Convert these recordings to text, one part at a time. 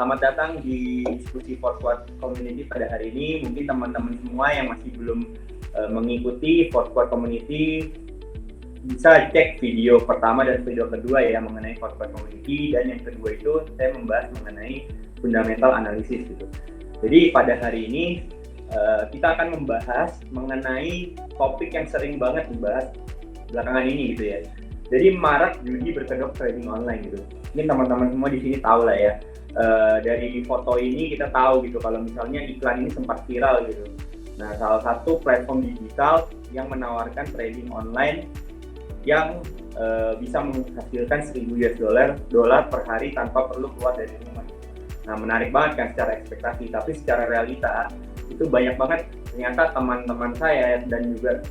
Selamat datang di diskusi Foursquare Community pada hari ini. Mungkin teman-teman semua yang masih belum mengikuti Foursquare Community bisa cek video pertama dan video kedua ya mengenai Foursquare Community, dan yang kedua itu saya membahas mengenai fundamental analisis gitu. Jadi pada hari ini kita akan membahas mengenai topik yang sering banget dibahas belakangan ini gitu ya. Jadi marak judi berkedok trading online gitu. Mungkin teman-teman semua di sini tahu lah ya. Dari foto ini kita tahu gitu kalau misalnya iklan ini sempat viral gitu. Nah, salah satu platform digital yang menawarkan trading online yang bisa menghasilkan $1,000 per hari tanpa perlu keluar dari rumah. Nah, menarik banget kan secara ekspektasi, tapi secara realita itu banyak banget ternyata teman-teman saya dan juga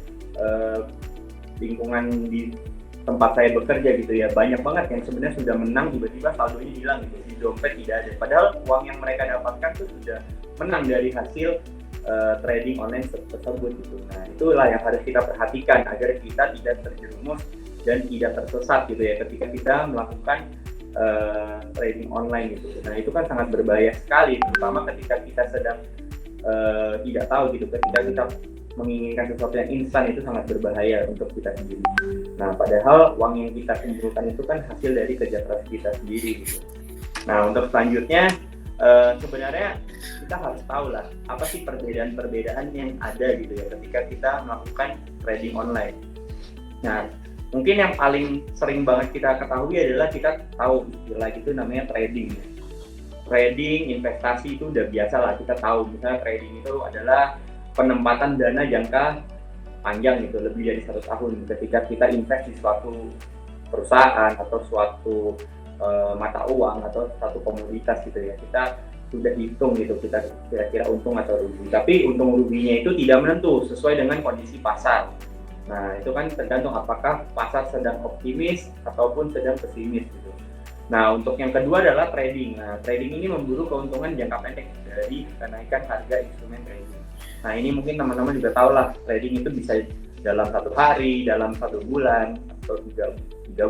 lingkungan di tempat saya bekerja gitu ya, banyak banget yang sebenarnya sudah menang tiba-tiba saldonya hilang gitu, di dompet tidak ada, padahal uang yang mereka dapatkan tuh sudah menang dari hasil trading online tersebut gitu. Nah, itulah yang harus kita perhatikan agar kita tidak terjerumus dan tidak tersesat gitu ya ketika kita melakukan trading online gitu. Nah, itu kan sangat berbahaya sekali, terutama ketika kita sedang tidak tahu gitu, ketika kita menginginkan sesuatu yang instan itu sangat berbahaya untuk kita sendiri. Nah, padahal uang yang kita kumpulkan itu kan hasil dari kerja keras kita sendiri gitu. Nah, untuk selanjutnya sebenarnya kita harus tahu lah apa sih perbedaan-perbedaan yang ada gitu ya ketika kita melakukan trading online. Nah, mungkin yang paling sering banget kita ketahui adalah kita tahu istilah itu namanya trading. Trading, investasi itu udah biasa lah, kita tahu misalnya trading itu adalah penempatan dana jangka panjang gitu, lebih dari 1 tahun ketika kita invest di suatu perusahaan atau suatu mata uang atau suatu komoditas gitu ya, kita sudah hitung gitu kita kira-kira untung atau rugi, tapi untung ruginya itu tidak menentu sesuai dengan kondisi pasar. Nah, itu kan tergantung apakah pasar sedang optimis ataupun sedang pesimis gitu. Nah, untuk yang kedua adalah trading. Nah, trading ini memburu keuntungan jangka pendek dari kenaikan harga instrumen trading. Nah, ini mungkin teman-teman juga tahu lah, trading itu bisa dalam 1 hari, dalam 1 bulan, atau 3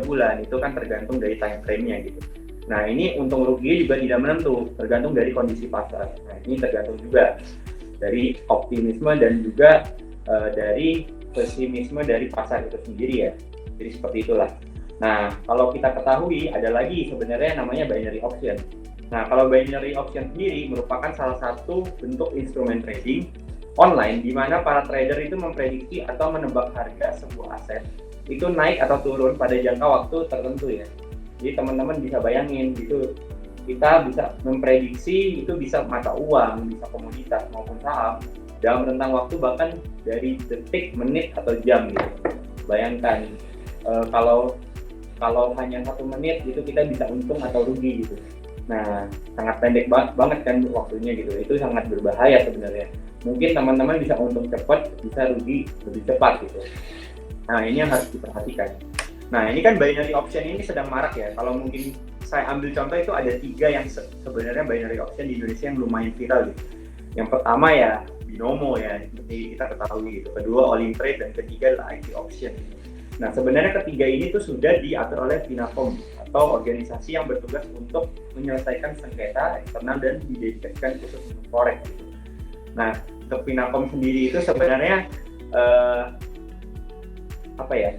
bulan, itu kan tergantung dari time frame-nya gitu. Nah, ini untung ruginya juga tidak menentu, tergantung dari kondisi pasar. Nah, ini tergantung juga dari optimisme dan juga dari pesimisme dari pasar itu sendiri ya. Jadi seperti itulah. Nah, kalau kita ketahui ada lagi sebenarnya namanya binary option. Nah, kalau binary option sendiri merupakan salah satu bentuk instrumen trading online di mana para trader itu memprediksi atau menebak harga sebuah aset itu naik atau turun pada jangka waktu tertentu ya. Jadi teman-teman bisa bayangin gitu, kita bisa memprediksi itu bisa mata uang, bisa komoditas maupun saham dalam rentang waktu bahkan dari detik, menit atau jam gitu. Bayangkan kalau hanya 1 menit gitu kita bisa untung atau rugi gitu. Nah, sangat pendek banget kan waktunya gitu. Itu sangat berbahaya sebenarnya. Mungkin teman-teman bisa untung cepat, bisa rugi lebih cepat gitu. Nah, ini yang harus diperhatikan. Nah, ini kan binary option ini sedang marak ya. Kalau mungkin saya ambil contoh itu ada 3 yang sebenarnya binary option di Indonesia yang lumayan viral gitu. Yang pertama ya Binomo ya, seperti kita ketahui gitu. Kedua Olimtrade dan ketiga adalah IT option gitu. Nah, sebenarnya ketiga ini tuh sudah diatur oleh Finakom atau organisasi yang bertugas untuk menyelesaikan sengketa eksternal dan didedikasikan khusus untuk forex gitu. Nah, untuk Finakom sendiri itu sebenarnya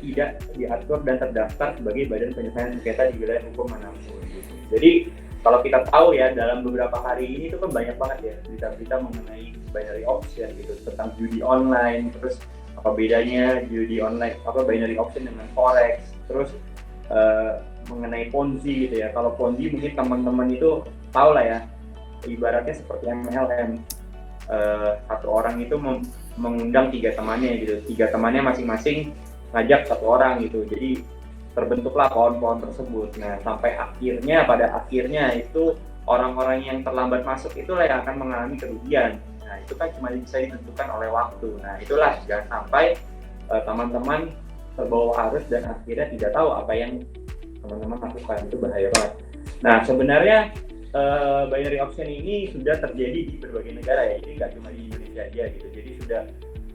tidak diatur dan terdaftar sebagai badan penyelesaian sengketa di wilayah hukum manapun gitu. Jadi kalau kita tahu ya dalam beberapa hari ini itu kan banyak banget ya berita-berita mengenai binary option gitu, tentang judi online, terus apa bedanya judi online, binary option dengan forex, terus mengenai Ponzi gitu ya. Kalau Ponzi mungkin teman-teman itu tahu lah ya, ibaratnya seperti MLM. Satu orang itu mengundang 3 temannya gitu, 3 temannya masing-masing ngajak 1 orang gitu, jadi terbentuklah pohon-pohon tersebut. Nah, sampai pada akhirnya itu orang-orang yang terlambat masuk itulah yang akan mengalami kerugian. Nah, itu kan cuma bisa ditentukan oleh waktu. Nah, itulah jangan sampai teman-teman terbawa arus dan akhirnya tidak tahu apa yang teman-teman lakukan. Itu bahaya banget. Nah, sebenarnya binary option ini sudah terjadi di berbagai negara ya, jadi nggak cuma di Indonesia aja gitu. Jadi sudah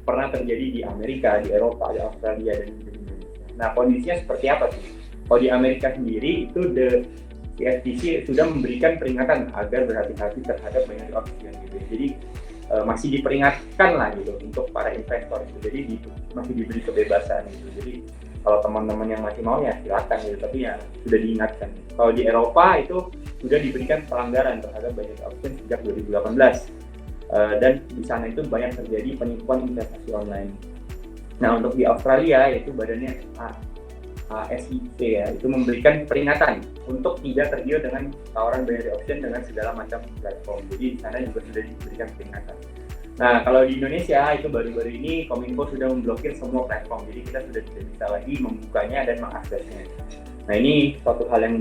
pernah terjadi di Amerika, di Eropa, di Australia, dan di Indonesia. Nah, kondisinya seperti apa sih? Kalau di Amerika sendiri itu the CFTC sudah memberikan peringatan agar berhati-hati terhadap binary option gitu ya. Jadi masih diperingatkan lah gitu untuk para investor gitu. Jadi masih diberi kebebasan gitu. Jadi kalau teman-teman yang masih mau ya silakan gitu, tapi ya sudah diingatkan. Kalau di Eropa itu sudah diberikan pelanggaran terhadap binary option sejak 2018 dan di sana itu banyak terjadi penipuan investasi online. Nah untuk di Australia yaitu badannya ASIC ya, itu memberikan peringatan untuk tidak tergiur dengan tawaran binary option dengan segala macam platform. Jadi di sana juga sudah diberikan peringatan. Nah kalau di Indonesia itu baru-baru ini Kominfo sudah memblokir semua platform, jadi kita sudah tidak bisa lagi membukanya dan mengaksesnya. Nah ini suatu hal yang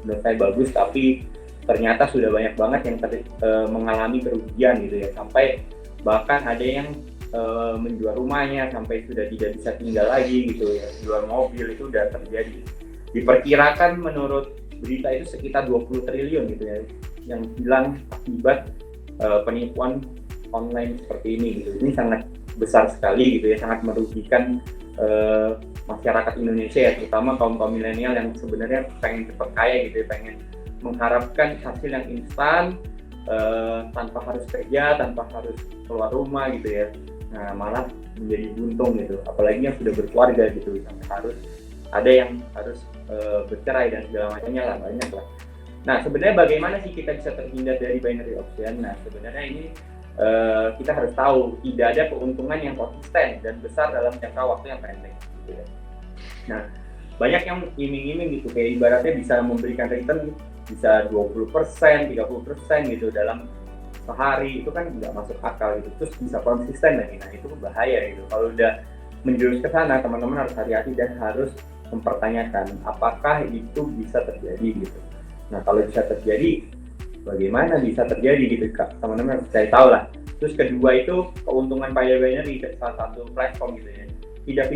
menurut saya bagus, tapi ternyata sudah banyak banget yang mengalami kerugian gitu ya, sampai bahkan ada yang menjual rumahnya sampai sudah tidak bisa tinggal lagi gitu ya, jual mobil itu udah terjadi. Diperkirakan menurut berita itu sekitar 20 triliun gitu ya yang hilang akibat penipuan online seperti ini gitu. Ini sangat besar sekali gitu ya, sangat merugikan masyarakat Indonesia ya, terutama kaum milenial yang sebenarnya pengen cepat kaya gitu ya, pengen mengharapkan hasil yang instan tanpa harus kerja, tanpa harus keluar rumah gitu ya. Nah malah menjadi buntung gitu, apalagi yang sudah berkeluarga gitu, sampai harus ada yang harus bercerai dan segala macamnya lah, banyak lah. Nah sebenarnya bagaimana sih kita bisa terhindar dari binary option? Nah sebenarnya ini kita harus tahu tidak ada keuntungan yang konsisten dan besar dalam jangka waktu yang pendek gitu ya. Nah banyak yang iming-iming gitu, kayak ibaratnya bisa memberikan return bisa 20%, 30% gitu dalam sehari, itu kan nggak masuk akal gitu, terus bisa konsisten lagi. Nah itu bahaya gitu. Kalau udah menjurus ke sana, teman-teman harus hati-hati dan harus mempertanyakan apakah itu bisa terjadi gitu. Nah kalau bisa terjadi, bagaimana bisa terjadi gitu Kak? Teman-teman harus cari tahu lah. Terus kedua itu keuntungan binary di salah satu platform gitu ya, tidak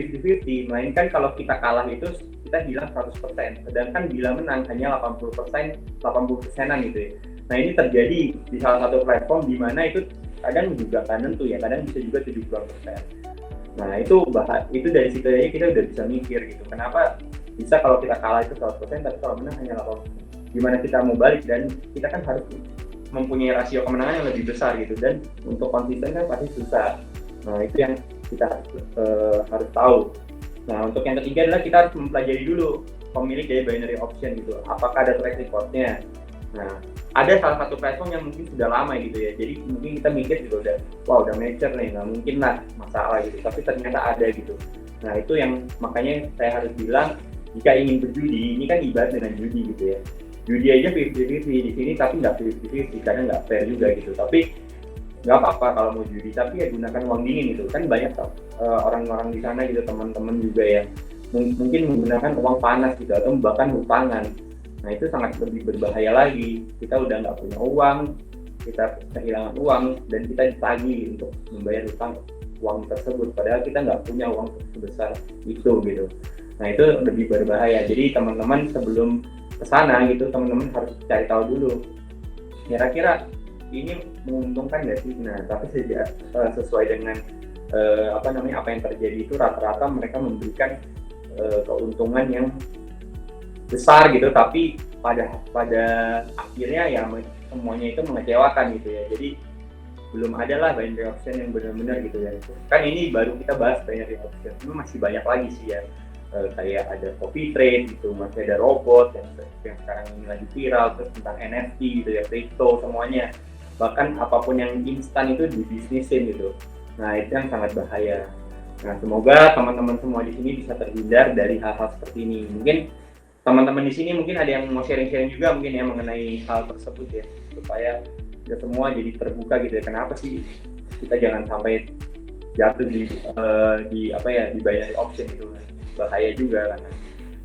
50-50, melainkan kalau kita kalah itu kita hilang 100%, sedangkan bila menang hanya 80%an gitu ya. Nah ini terjadi di salah satu platform di mana itu kadang juga kan tentu ya, kadang bisa juga 70%. Nah itu dari situ aja kita udah bisa mikir gitu, kenapa bisa kalau kita kalah itu 100% tapi kalau menang hanya 80%. Gimana kita mau balik, dan kita kan harus mempunyai rasio kemenangan yang lebih besar gitu, dan untuk konsisten kan pasti susah. Nah itu yang kita harus tahu. Nah untuk yang ketiga adalah kita harus mempelajari dulu pemilik dari binary option gitu, apakah ada track recordnya. Nah ada salah satu platform yang mungkin sudah lama gitu ya, jadi mungkin kita mikir gitu udah mature nih, nggak mungkin lah masalah gitu, tapi ternyata ada gitu. Nah itu yang makanya saya harus bilang, jika ingin berjudi, ini kan ibarat dengan judi gitu ya, judi aja 50-50 di sini, tapi nggak 50-50 karena nggak fair juga gitu. Tapi nggak apa-apa kalau mau judi, tapi ya gunakan uang dingin gitu. Kan banyak orang-orang di sana gitu, teman-teman juga yang mungkin menggunakan uang panas gitu atau bahkan hutangan. Nah itu sangat lebih berbahaya lagi. Kita udah nggak punya uang, kita kehilangan uang, dan kita ditagih untuk membayar uang tersebut, padahal kita nggak punya uang sebesar itu gitu. Nah itu lebih berbahaya. Jadi teman-teman sebelum kesana gitu, teman-teman harus cari tahu dulu kira-kira ini menguntungkan nggak sih. Nah tapi sesuai dengan apa yang terjadi itu, rata-rata mereka memberikan keuntungan yang besar gitu, tapi pada akhirnya ya semuanya itu mengecewakan gitu ya. Jadi belum ada lah binary option yang benar-benar gitu ya. Kan ini baru kita bahas binary option, itu masih banyak lagi sih ya. Kayak ada copy trade gitu, masih ada robot yang sekarang ini lagi viral, terus tentang NFT gitu ya, crypto semuanya, bahkan apapun yang instan itu dibisnisin gitu. Nah itu yang sangat bahaya. Nah semoga teman-teman semua di sini bisa terhindar dari hal-hal seperti ini. Mungkin teman-teman di sini mungkin ada yang mau sharing-sharing juga mungkin ya mengenai hal tersebut ya, supaya kita semua jadi terbuka gitu ya, kenapa sih kita jangan sampai jatuh di binary option itu. Bahaya juga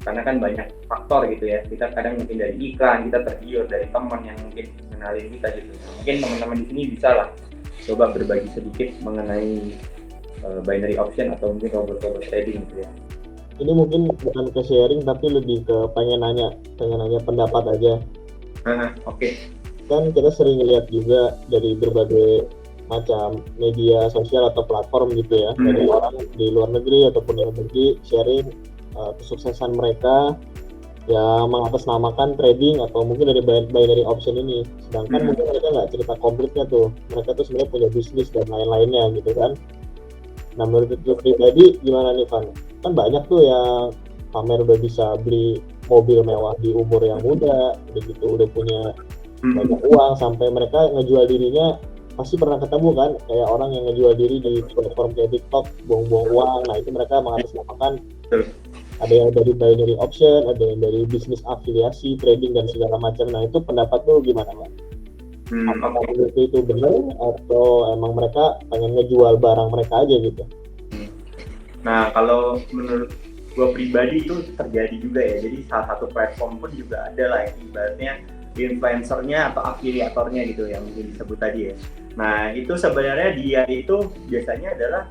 karena kan banyak faktor gitu ya, kita kadang mungkin dari iklan, kita tergiur dari teman yang mungkin kenalin kita gitu. Mungkin teman-teman di sini bisa lah coba berbagi sedikit mengenai binary option atau mungkin robot trading gitu ya. Ini mungkin bukan ke sharing tapi lebih ke pengen nanya pendapat aja. Oke. Kan kita sering lihat juga dari berbagai macam media sosial atau platform gitu ya, dari orang di luar negeri ataupun dalam negeri sharing kesuksesan mereka ya mengatasnamakan trading atau mungkin dari binary option ini, sedangkan mungkin mereka nggak cerita komplitnya tuh, mereka tuh sebenarnya punya bisnis dan lain-lainnya gitu kan. Nah menurut lu pribadi gimana nih Van? Kan banyak tuh yang pamer udah bisa beli mobil mewah di umur yang muda, udah gitu udah punya banyak uang, sampai mereka ngejual dirinya, pasti pernah ketemu kan kayak orang yang ngejual diri di platform kayak TikTok buang-buang uang. Nah itu mereka mengatasnamakan, ada yang dari binary option, ada yang dari bisnis afiliasi, trading dan segala macam. Nah itu pendapat lu gimana Pak? Apakah itu benar atau emang mereka pengen ngejual barang mereka aja gitu? Nah kalau menurut gue pribadi itu terjadi juga ya. Jadi salah satu platform pun juga ada lah yang ibaratnya influencernya atau afiliatornya gitu yang mungkin disebut tadi ya. Nah itu sebenarnya dia itu biasanya adalah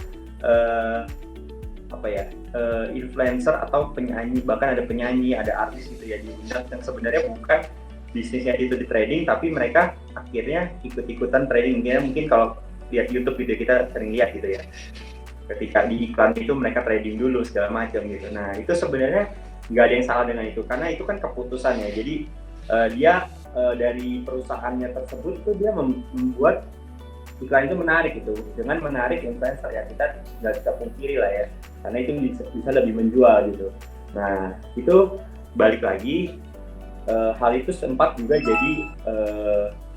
influencer atau penyanyi, bahkan ada penyanyi, ada artis gitu ya diundang yang sebenarnya bukan bisnisnya itu di trading, tapi mereka akhirnya ikut-ikutan trading. Mungkin kalau lihat YouTube video kita sering lihat gitu ya, ketika di iklan itu mereka trading dulu segala macam gitu. Nah itu sebenarnya nggak ada yang salah dengan itu, karena itu kan keputusan ya. Jadi dia dari perusahaannya tersebut itu dia membuat iklan itu menarik gitu, dengan menarik influencer ya, kita nggak bisa pungkiri lah ya, karena itu bisa lebih menjual gitu. Nah itu balik lagi, hal itu sempat juga jadi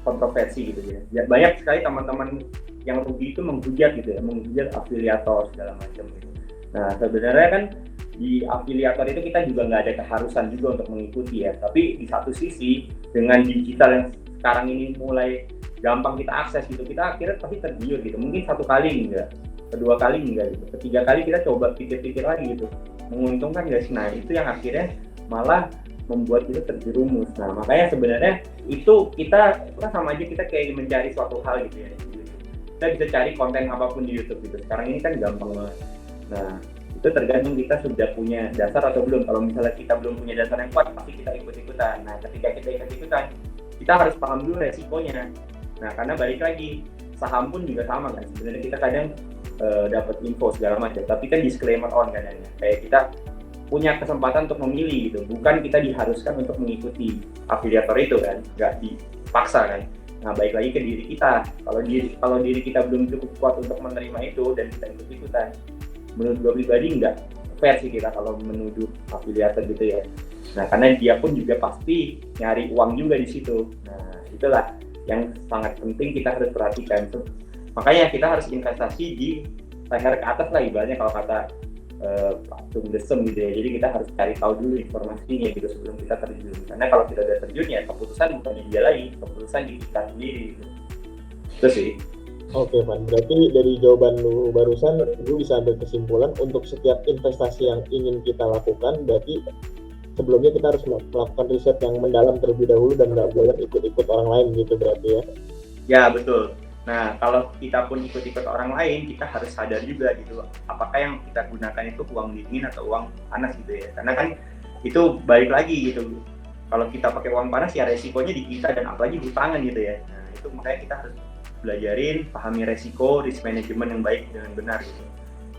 kontroversi gitu ya. Banyak sekali teman-teman yang rugi itu menghujat gitu ya, menghujat afiliator segala macam gitu. Nah sebenarnya kan di afiliator itu kita juga nggak ada keharusan juga untuk mengikuti ya, tapi di satu sisi dengan digital yang sekarang ini mulai gampang kita akses gitu, kita akhirnya pasti tergiur gitu. Mungkin satu kali enggak, kedua kali enggak gitu, ketiga kali kita coba pikir-pikir lagi gitu, menguntungkan nggak sih? Nah itu yang akhirnya malah membuat kita terjerumus. Nah makanya sebenarnya itu kita sama aja kita kayak mencari suatu hal gitu ya. Kita bisa cari konten apapun di YouTube gitu. Sekarang ini kan gampang banget. Nah itu tergantung kita sudah punya dasar atau belum. Kalau misalnya kita belum punya dasar yang kuat, pasti kita ikut-ikutan. Nah ketika kita ikut-ikutan, kita harus paham dulu resikonya. Nah karena balik lagi, saham pun juga sama kan. Sebenarnya kita kadang dapat info segala macam, tapi kan disclaimer on kadangnya. Kayak kita punya kesempatan untuk memilih gitu, bukan kita diharuskan untuk mengikuti afiliator itu kan, nggak dipaksa kan. Nah baik lagi ke diri kita, kalau diri kita belum cukup kuat untuk menerima itu dan kita ikut-ikutan, menurut gue pribadi nggak fair sih kita kalau menuduh afiliator gitu ya. Nah karena dia pun juga pasti nyari uang juga di situ. Nah itulah yang sangat penting kita harus perhatikan. Makanya kita harus investasi di leher ke atas lah ibaratnya, kalau kata patung desem gitu ya. Jadi kita harus cari tahu dulu informasinya gitu sebelum kita terjun. Karena kalau kita udah terjun ya keputusan bukan di dia lagi, keputusan di kita sendiri gitu. Itu sih. Oke Van, berarti dari jawaban lu barusan gue bisa ambil kesimpulan untuk setiap investasi yang ingin kita lakukan, berarti sebelumnya kita harus melakukan riset yang mendalam terlebih dahulu dan nggak boleh ikut-ikut orang lain gitu berarti ya. Ya betul. Nah kalau kita pun ikut-ikut orang lain, kita harus sadar juga gitu, apakah yang kita gunakan itu uang dingin atau uang panas gitu ya. Karena kan itu balik lagi gitu, kalau kita pakai uang panas ya resikonya di kita dan apalagi hutangan gitu ya. Nah itu makanya kita harus belajarin, pahami resiko, risk management yang baik dengan benar gitu.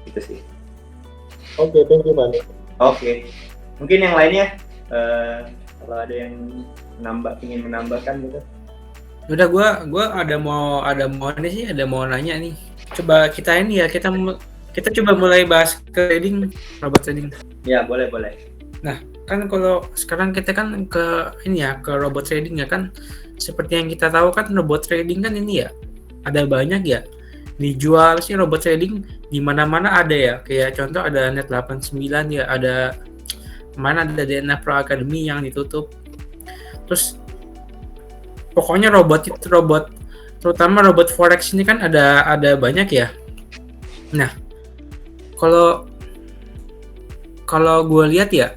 Itu sih. Oke, thank you Van. Oke. Mungkin yang lainnya kalau ada yang ingin menambahkan gitu. Udah gua ada mau nanya nih. Coba kita ini ya, kita coba mulai bahas trading, robot trading. Ya, boleh. Nah, kan kalau sekarang kita kan ke robot trading ya kan, seperti yang kita tahu kan robot trading kan ini ya, ada banyak ya. Dijual sih robot trading di mana-mana ada ya. Kayak contoh ada Net89 ya, ada DNA Pro Academy yang ditutup. Terus pokoknya robot terutama robot forex ini kan ada banyak ya. Nah, kalau gue lihat ya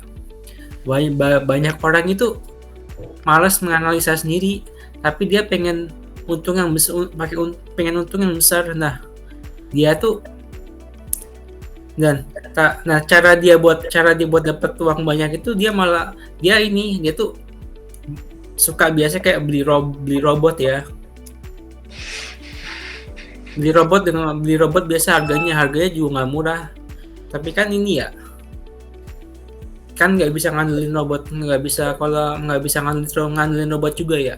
banyak orang itu malas menganalisa sendiri, tapi dia pengen untung yang besar. Nah, dia tuh cara dia buat dapat uang banyak itu dia tuh suka biasa kayak beli robot ya. Beli robot biasa harganya juga nggak murah. Tapi kan ini ya, kan nggak bisa ngandelin robot, nggak bisa ngandelin robot juga ya.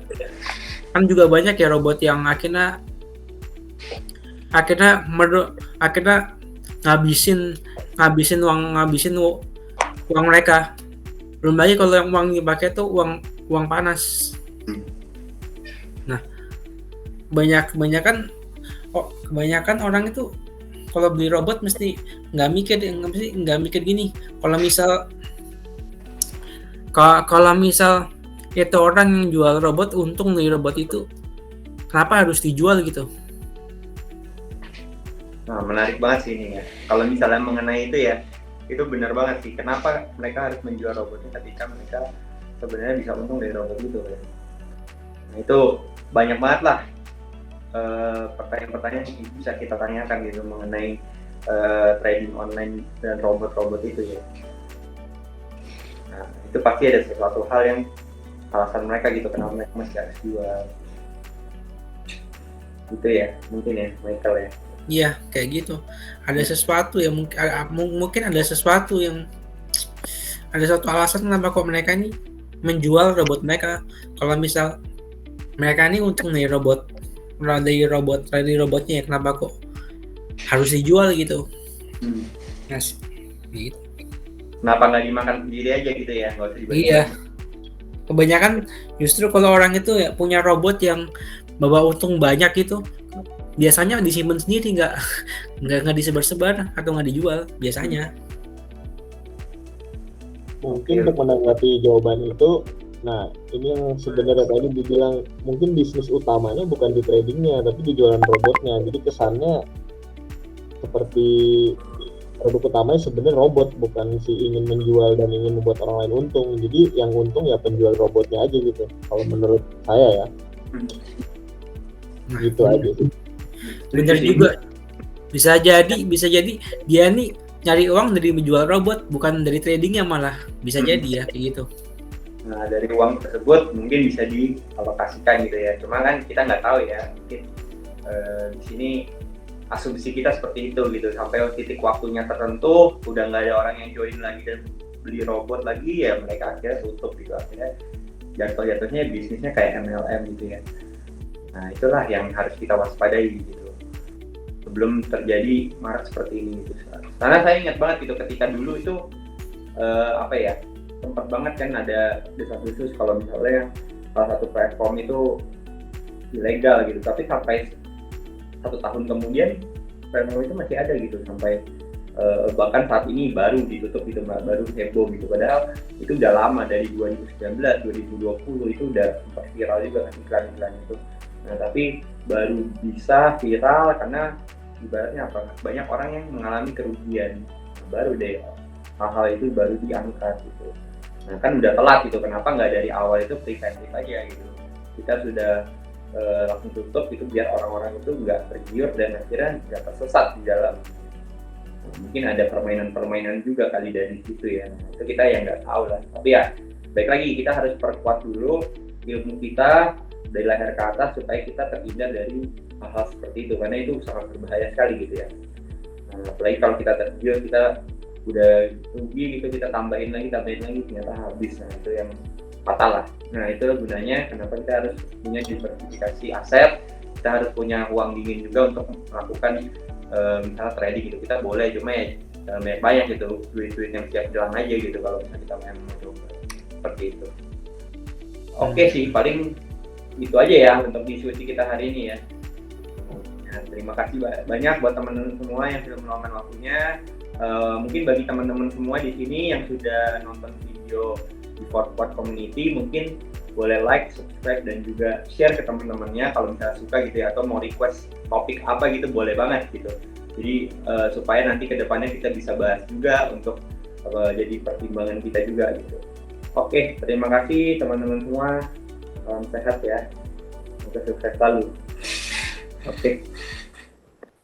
Kan juga banyak ya robot yang akhirnya ngabisin uang mereka. Belum lagi kalau yang uang dipakai tuh uang panas. Nah, kebanyakan orang itu kalau beli robot mesti nggak mikir gini. Kalau misal itu orang yang jual robot untung dari robot itu, kenapa harus dijual gitu? Nah, menarik banget sih ini ya. Kalau misalnya mengenai itu ya, itu benar banget sih. Kenapa mereka harus menjual robotnya ketika mereka sebenarnya bisa untung dari robot itu ya. Nah, itu banyak banget lah pertanyaan-pertanyaan yang bisa kita tanyakan gitu mengenai trading online dan robot-robot itu ya. Nah, itu pasti ada sesuatu hal yang alasan mereka gitu kenapa mereka masih harus jual. Gitu ya, mungkin ya, Michael ya. Iya, kayak gitu. Ada sesuatu yang mungkin ada sesuatu yang ada satu alasan kenapa kok mereka ini menjual robot mereka. Kalau misal mereka ini untung dari robotnya ya, kenapa kok harus dijual gitu? Nah, gitu. Kenapa nggak dimakan sendiri aja gitu ya, nggak usah dibagi. Iya. Kebanyakan justru kalau orang itu ya punya robot yang bawa untung banyak gitu, biasanya disimpan sendiri, nggak disebar-sebar atau nggak dijual biasanya. Mungkin untuk menanggapi jawaban itu, nah ini yang sebenarnya tadi dibilang mungkin bisnis utamanya bukan di tradingnya tapi di jualan robotnya. Jadi kesannya seperti produk utamanya sebenarnya robot, bukan si ingin menjual dan ingin membuat orang lain untung. Jadi yang untung ya penjual robotnya aja gitu. Kalau menurut saya ya. Gitu aja sih. Bener juga. Bisa jadi dia nih nyari uang dari menjual robot, bukan dari tradingnya malah. Bisa jadi ya kayak gitu. Nah, dari uang tersebut mungkin bisa dialokasikan gitu ya. Cuma kan kita nggak tahu ya. Mungkin di sini asumsi kita seperti itu gitu, sampai titik waktunya tertentu udah nggak ada orang yang join lagi dan beli robot lagi ya mereka akhirnya tutup gitu, akhirnya jatuhnya bisnisnya kayak MLM gitu ya. Nah itulah yang harus kita waspadai gitu sebelum terjadi marak seperti ini gitu. Karena saya ingat banget gitu ketika dulu itu sempat banget kan ada desas-desus kalau misalnya salah satu platform itu ilegal gitu, tapi sampai 1 tahun kemudian platform itu masih ada gitu, sampai bahkan saat ini baru ditutup gitu, baru heboh gitu, padahal itu udah lama dari 2019, 2020 itu udah sempat viral juga kan iklan-iklan itu. Nah tapi baru bisa viral karena ibaratnya banyak orang yang mengalami kerugian, baru deh hal-hal itu baru diangkat gitu. Nah kan udah telat gitu, kenapa nggak dari awal itu preventif aja gitu, kita sudah langsung tutup itu biar orang-orang itu nggak tergiur dan akhirnya nggak tersesat di dalam. Mungkin ada permainan-permainan juga kali dari situ ya, itu kita yang nggak tahu lah. Tapi ya baik lagi kita harus perkuat dulu ilmu kita dari leher ke atas supaya kita terhindar dari hal-hal seperti itu, karena itu sangat berbahaya sekali gitu ya. Nah, apalagi kalau kita tergiur, kita udah rugi gitu, kita tambahin lagi ternyata habis. Nah itu yang fatal lah. Nah itu gunanya kenapa kita harus punya diversifikasi aset, kita harus punya uang dingin juga untuk melakukan misalnya trading gitu. Kita boleh, cuma ya banyak gitu duit-duit yang siap jalan aja gitu kalau misalnya kita main seperti itu. Oke sih, paling itu aja ya untuk diskusi kita hari ini ya. Nah, terima kasih banyak buat teman-teman semua yang sudah meluangkan waktunya. Mungkin bagi teman-teman semua di sini yang sudah nonton video di Forward Community, mungkin boleh like, subscribe, dan juga share ke teman-temannya kalau misalnya suka gitu ya, atau mau request topik apa gitu boleh banget gitu. Jadi supaya nanti kedepannya kita bisa bahas juga untuk jadi pertimbangan kita juga gitu. Oke, terima kasih teman-teman semua, salam sehat ya, semoga sukses selalu. Oke.